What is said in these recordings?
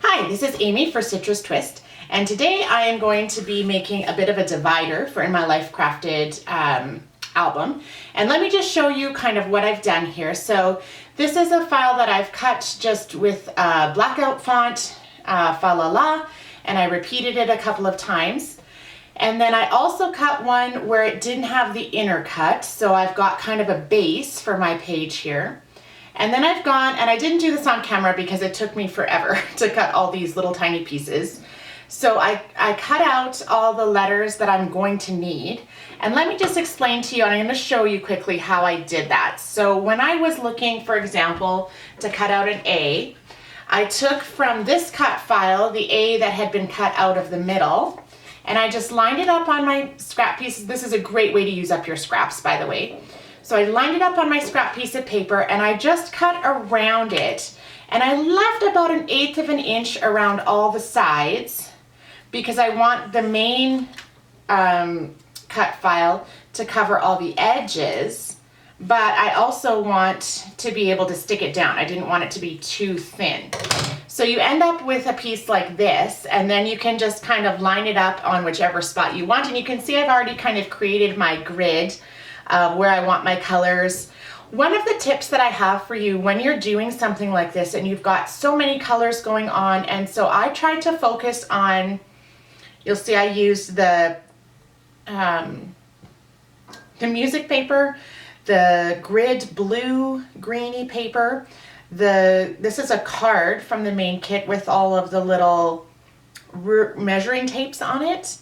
Hi, this is Amy for Citrus Twist, and today I am going to be making a bit of a divider for In My Life Crafted album. And let me just show you kind of what I've done here. So this is a file that I've cut just with blackout font, fa la la, and I repeated it a couple of times. And then I also cut one where it didn't have the inner cut, so I've got kind of a base for my page here. And then I've gone, and I didn't do this on camera because it took me forever to cut all these little tiny pieces. So I cut out all the letters that I'm going to need. And let me just explain to you, and I'm going to show you quickly how I did that. So when I was looking, for example, to cut out an A, I took from this cut file the A that had been cut out of the middle, and I just lined it up on my scrap pieces. This is a great way to use up your scraps, by the way. So I lined it up on my scrap piece of paper and I just cut around it. And I left about 1/8 of an inch around all the sides because I want the main cut file to cover all the edges, but I also want to be able to stick it down. I didn't want it to be too thin. So you end up with a piece like this, and then you can just kind of line it up on whichever spot you want. And you can see I've already kind of created my grid where I want my colors. One of the tips that I have for you when you're doing something like this and you've got so many colors going on, and so I tried to focus on, you'll see I used the music paper, the grid blue greeny paper. This is a card from the main kit with all of the little measuring tapes on it,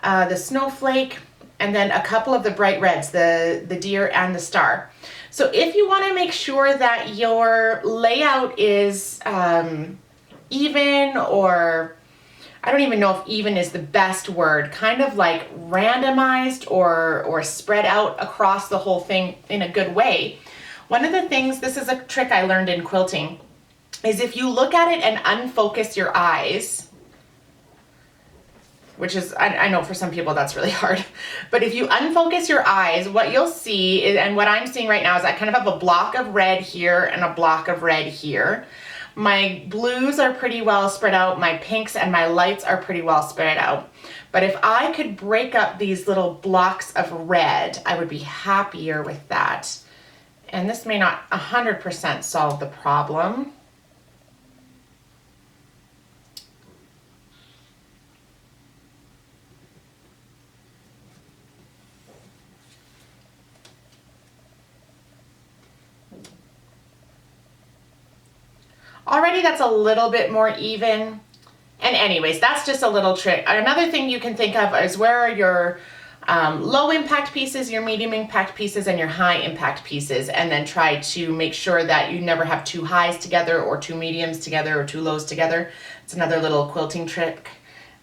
the snowflake, and then a couple of the bright reds, the deer and the star. So if you want to make sure that your layout is even, or I don't even know if even is the best word, kind of like randomized or spread out across the whole thing in a good way. One of the things, this is a trick I learned in quilting, is if you look at it and unfocus your eyes, which is, I know for some people that's really hard, but if you unfocus your eyes, what you'll see is, and what I'm seeing right now is I kind of have a block of red here and a block of red here. My blues are pretty well spread out, my pinks and my lights are pretty well spread out. But if I could break up these little blocks of red, I would be happier with that. And this may not 100% solve the problem. Already that's a little bit more even. And anyways, that's just a little trick. Another thing you can think of is where are your low impact pieces, your medium impact pieces, and your high impact pieces, and then try to make sure that you never have two highs together or two mediums together or two lows together. It's another little quilting trick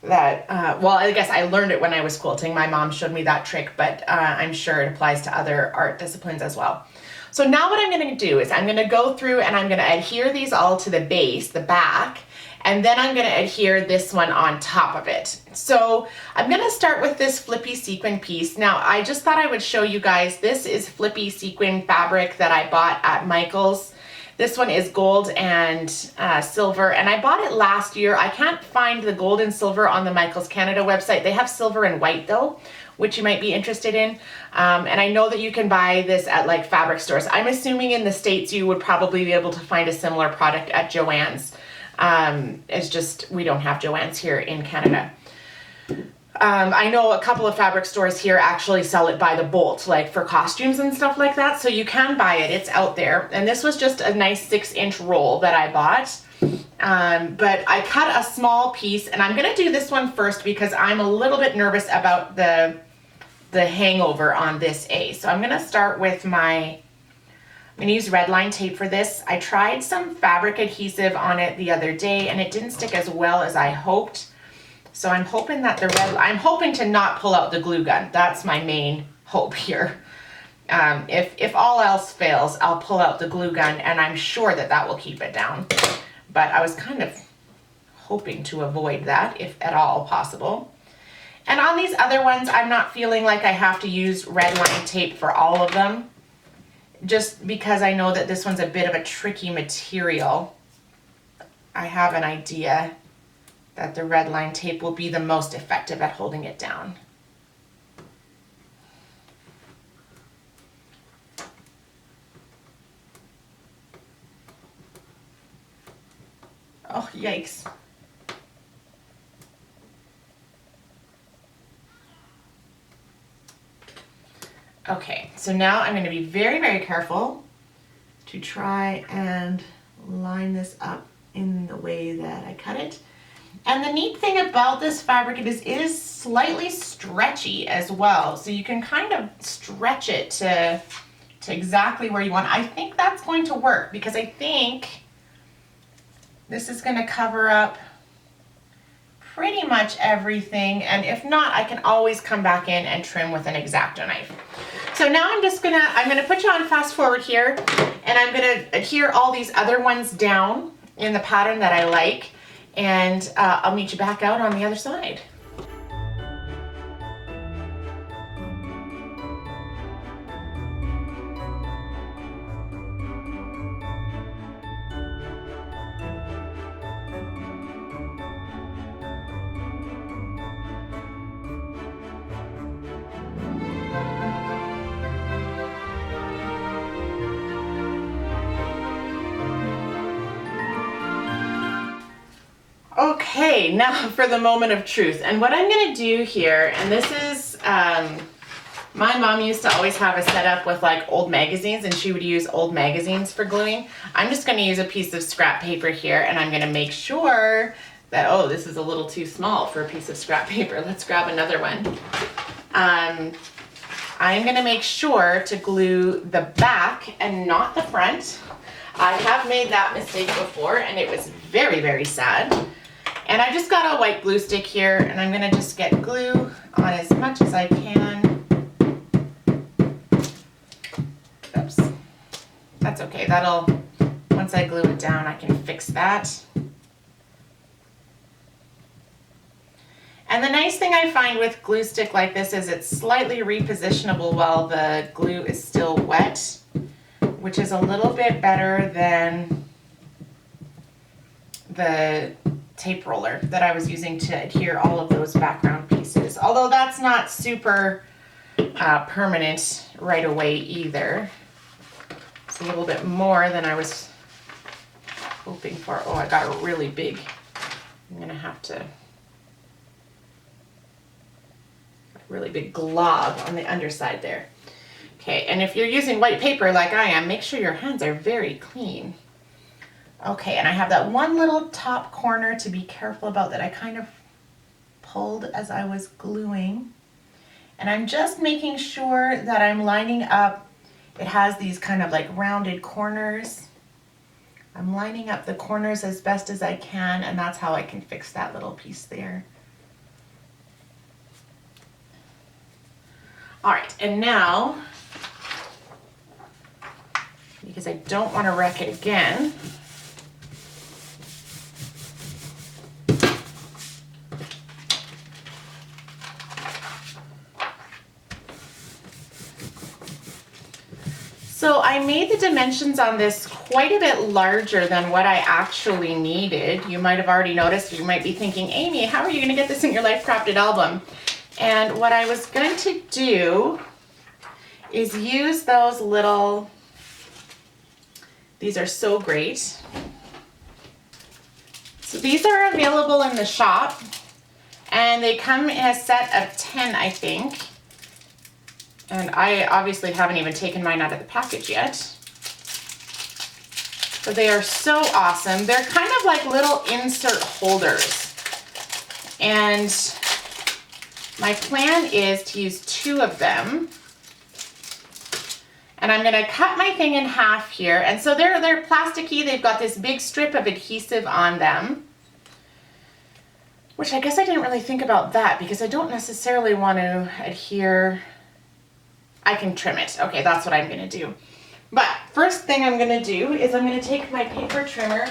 that, well, I guess I learned it when I was quilting. My mom showed me that trick, but I'm sure it applies to other art disciplines as well. So now what I'm going to do is I'm going to go through and I'm going to adhere these all to the base, the back, and then I'm going to adhere this one on top of it. So I'm going to start with this flippy sequin piece. Now I just thought I would show you guys, this is flippy sequin fabric that I bought at Michael's. This one is gold and silver, and I bought it last year. I can't find the gold and silver on the Michael's Canada website. They have silver and white though, which you might be interested in. And I know that you can buy this at like fabric stores. I'm assuming in the States you would probably be able to find a similar product at Joann's. It's just, we don't have Joann's here in Canada. I know a couple of fabric stores here actually sell it by the bolt, like for costumes and stuff like that. So you can buy it, it's out there. And this was just a nice 6-inch roll that I bought. But I cut a small piece, and I'm gonna do this one first because I'm a little bit nervous about the hangover on this A. So I'm gonna start with I'm gonna use red line tape for this. I tried some fabric adhesive on it the other day and it didn't stick as well as I hoped. So I'm hoping that I'm hoping to not pull out the glue gun. That's my main hope here. If all else fails, I'll pull out the glue gun, and I'm sure that that will keep it down. But I was kind of hoping to avoid that if at all possible. And on these other ones, I'm not feeling like I have to use red line tape for all of them, just because I know that this one's a bit of a tricky material. I have an idea that the red line tape will be the most effective at holding it down. Oh, yikes. Okay, so now I'm going to be very, very careful to try and line this up in the way that I cut it. And the neat thing about this fabric is it is slightly stretchy as well. So you can kind of stretch it to exactly where you want. I think that's going to work because I think this is going to cover up pretty much everything. And if not, I can always come back in and trim with an X-Acto knife. So now I'm gonna put you on fast forward here, and I'm gonna adhere all these other ones down in the pattern that I like, and I'll meet you back out on the other side. Okay, now for the moment of truth. And what I'm gonna do here, and this is, my mom used to always have a setup with like old magazines, and she would use old magazines for gluing. I'm just gonna use a piece of scrap paper here, and I'm gonna make sure that, oh, this is a little too small for a piece of scrap paper. Let's grab another one. I'm gonna make sure to glue the back and not the front. I have made that mistake before, and it was very, very sad. And I just got a white glue stick here, and I'm gonna just get glue on as much as I can. Oops, that's okay. Once I glue it down, I can fix that. And the nice thing I find with glue stick like this is it's slightly repositionable while the glue is still wet, which is a little bit better than the tape roller that I was using to adhere all of those background pieces. Although that's not super permanent right away either. It's a little bit more than I was hoping for. Oh, I got a really big, I'm gonna have to, really big glob on the underside there. Okay, and if you're using white paper like I am, make sure your hands are very clean. Okay, and I have that one little top corner to be careful about that I kind of pulled as I was gluing. And I'm just making sure that I'm lining up. It has these kind of like rounded corners. I'm lining up the corners as best as I can, and that's how I can fix that little piece there. All right, and now, because I don't want to wreck it again, so I made the dimensions on this quite a bit larger than what I actually needed. You might have already noticed, you might be thinking, Amy, how are you going to get this in your Life Crafted album? And what I was going to do is use those little, these are so great. So these are available in the shop, and they come in a set of 10, I think. And I obviously haven't even taken mine out of the package yet. But they are so awesome. They're kind of like little insert holders. And my plan is to use 2 of them. And I'm gonna cut my thing in half here. And so they're plasticky. They've got this big strip of adhesive on them, which I guess I didn't really think about that because I don't necessarily want to adhere. I can trim it. Okay, that's what I'm gonna do. But first thing I'm gonna do is I'm gonna take my paper trimmer,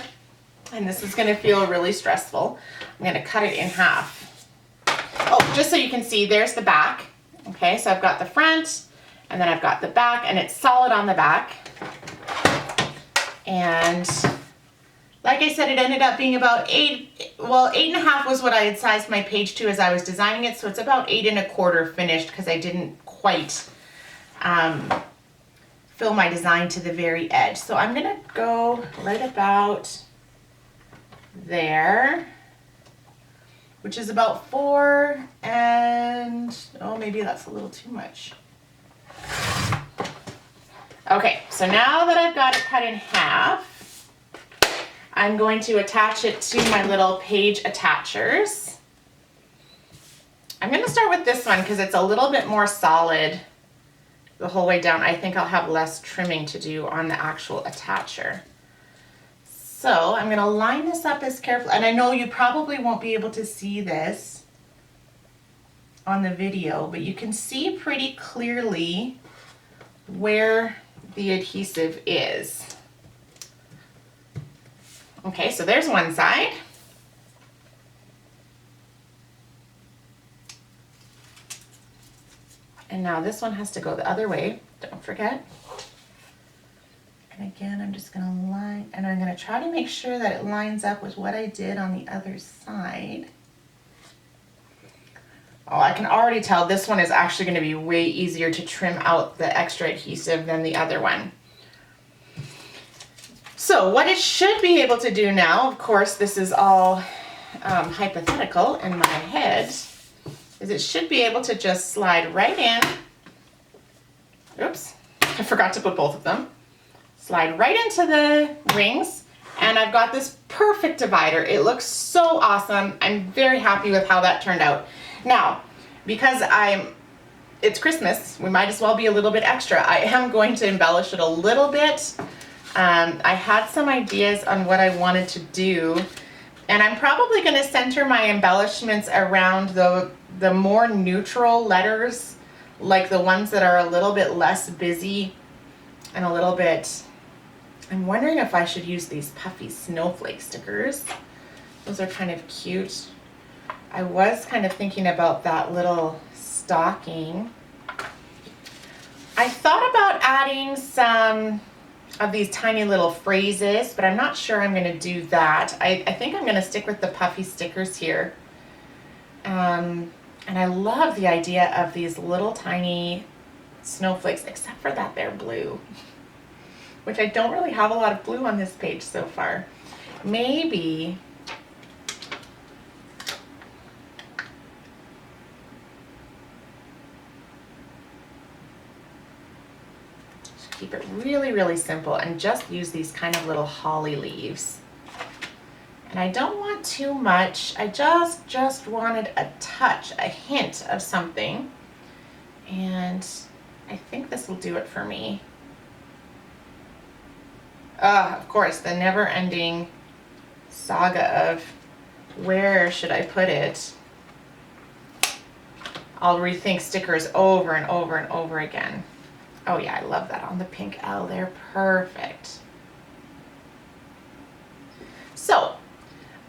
and this is gonna feel really stressful. I'm gonna cut it in half. Oh, just so you can see, there's the back. Okay, so I've got the front, and then I've got the back, and it's solid on the back. And Like I said, it ended up being about 8.5 was what I had sized my page to as I was designing it. So it's about 8.25 finished because I didn't quite fill my design to the very edge. So I'm gonna go right about there, which is about 4 and, oh, maybe that's a little too much. Okay, so now that I've got it cut in half, I'm going to attach it to my little page attachers. I'm gonna start with this one because it's a little bit more solid the whole way down. I think I'll have less trimming to do on the actual attacher. So I'm gonna line this up as carefully, and I know you probably won't be able to see this on the video, but you can see pretty clearly where the adhesive is. Okay, so there's one side. And now this one has to go the other way, don't forget. And again, I'm just gonna line, and I'm gonna try to make sure that it lines up with what I did on the other side. Oh, I can already tell this one is actually gonna be way easier to trim out the extra adhesive than the other one. So what it should be able to do now, of course, this is all hypothetical in my head, is it should be able to just slide right in. Oops, I forgot to put both of them. Slide right into the rings, and I've got this perfect divider. It looks so awesome. I'm very happy with how that turned out. Now, because it's Christmas, we might as well be a little bit extra. I am going to embellish it a little bit. I had some ideas on what I wanted to do, and I'm probably going to center my embellishments around the more neutral letters, like the ones that are a little bit less busy and a little bit. I'm wondering if I should use these puffy snowflake stickers. Those are kind of cute. I was kind of thinking about that little stocking. I thought about adding some of these tiny little phrases, but I'm not sure I'm going to do that. I think I'm going to stick with the puffy stickers here. And I love the idea of these little tiny snowflakes, except for that they're blue, which I don't really have a lot of blue on this page so far. Maybe keep it really, really simple and just use these kind of little holly leaves. And I don't want too much. I just wanted a touch, a hint of something. And I think this will do it for me. Of course, the never-ending saga of where should I put it. I'll rethink stickers over and over and over again. Oh yeah, I love that on the pink L. They're perfect. So,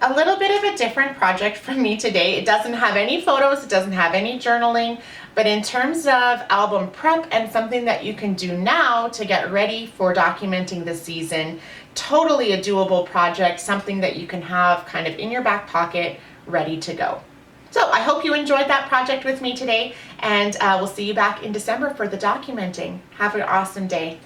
a little bit of a different project from me today. It doesn't have any photos, it doesn't have any journaling, but in terms of album prep and something that you can do now to get ready for documenting the season, totally a doable project, something that you can have kind of in your back pocket, ready to go. So I hope you enjoyed that project with me today, and we'll see you back in December for the documenting. Have an awesome day.